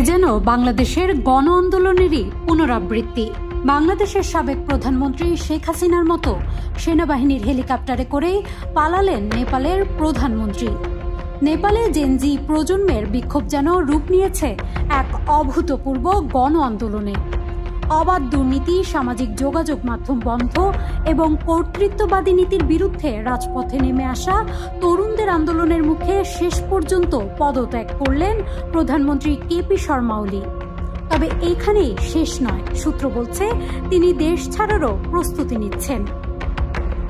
যেন বাংলাদেশের গণ আন্দোলনেরই পুনরাবৃত্তি। বাংলাদেশের সাবেক প্রধানমন্ত্রী শেখ হাসিনার মতো সেনাবাহিনীর হেলিকপ্টারে করেই পালালেন নেপালের প্রধানমন্ত্রী। নেপালে জেনজি প্রজন্মের বিক্ষোভ যেন রূপ নিয়েছে এক অভূতপূর্ব গণ আন্দোলনে। অবাধ দুর্নীতি, সামাজিক যোগাযোগ মাধ্যম বন্ধ এবং কর্তৃত্ববাদী নীতির বিরুদ্ধে রাজপথে নেমে আসা তরুণদের আন্দোলনের মুখে শেষ পর্যন্ত পদত্যাগ করলেন প্রধানমন্ত্রী কেপি শর্মা ওলি। তবে এইখানেই শেষ নয়, সূত্র বলছে তিনি দেশ ছাড়ারও প্রস্তুতি নিচ্ছেন।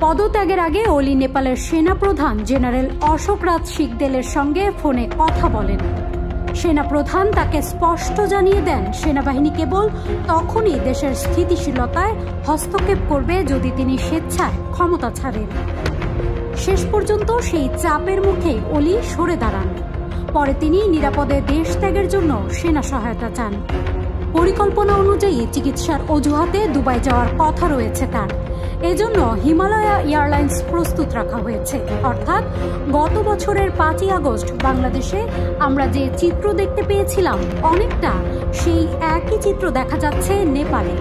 পদত্যাগের আগে ওলি নেপালের সেনাপ্রধান জেনারেল অশোক রাজ শিকদেলের সঙ্গে ফোনে কথা বলেন। সেনাপ্রধান তাকে স্পষ্ট জানিয়ে দেন, সেনাবাহিনী কেবল তখনই দেশের স্থিতিশীলতায় হস্তক্ষেপ করবে যদি তিনি স্বেচ্ছায় ক্ষমতা ছাড়েন। শেষ পর্যন্ত সেই চাপের মুখে ওলি সরে দাঁড়ান। পরে তিনি নিরাপদে দেশ ত্যাগের জন্য সেনা সহায়তা চান। পরিকল্পনা অনুযায়ী চিকিৎসার অজুহাতে দুবাই যাওয়ার কথা রয়েছে তার। এজন্য হিমালয়া এয়ারলাইন্স প্রস্তুত রাখা হয়েছে। অর্থাৎ গত বছরের 5ই আগস্ট বাংলাদেশে আমরা যে চিত্র দেখতে পেয়েছিলাম, অনেকটা সেই একই চিত্র দেখা যাচ্ছে নেপালে।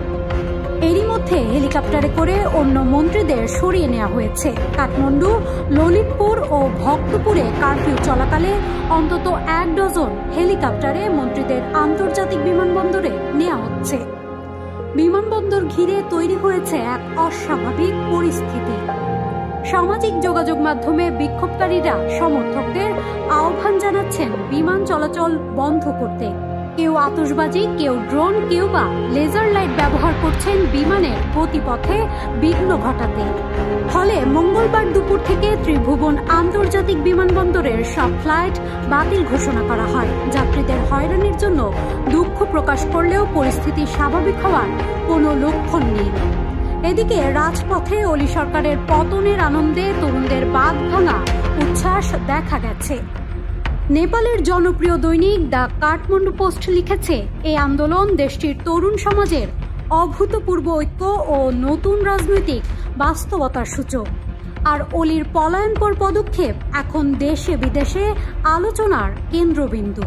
এরই মধ্যে হেলিকপ্টারে করে অন্য মন্ত্রীদের সরিয়ে নেওয়া হয়েছে। কাঠমান্ডু, ললিতপুর ও ভক্তপুরে কারফিউ চলাকালে অন্তত 1 ডজন হেলিকপ্টারে মন্ত্রীদের আন্তর্জাতিক বিমানবন্দরে নেওয়া হচ্ছে। বিমানবন্দর ঘিরে তৈরি হয়েছে এক অস্বাভাবিক পরিস্থিতি। সামাজিক যোগাযোগ মাধ্যমে বিক্ষোভকারীরা সমর্থকদের আহ্বান জানাচ্ছেন বিমান চলাচল বন্ধ করতে। কেউ আতশবাজি, কেউ ড্রোন, কেউ বা লেজার লাইট ব্যবহার করছেন বিমানের গতিপথে বিঘ্ন ঘটাতে। ফলে মঙ্গলবার দুপুর থেকে ত্রিভুবন আন্তর্জাতিক বিমানবন্দরের সব ফ্লাইট বাতিল ঘোষণা করা হয়। যাত্রীদের হয়রানির জন্য দুঃখ প্রকাশ করলেও পরিস্থিতি স্বাভাবিক হওয়ার কোনো লক্ষণ নেই। এদিকে রাজপথে ওলি সরকারের পতনের আনন্দে তরুণদের বাঁধ ভাঙা উচ্ছ্বাস দেখা গেছে। নেপালের জনপ্রিয় দৈনিক দ্য কাঠমান্ডু পোস্ট লিখেছে, এই আন্দোলন দেশটির তরুণ সমাজের অভূতপূর্ব ঐক্য ও নতুন রাজনৈতিক বাস্তবতার সূচক। আর ওলির পলায়নপর পদক্ষেপ এখন দেশে বিদেশে আলোচনার কেন্দ্রবিন্দু।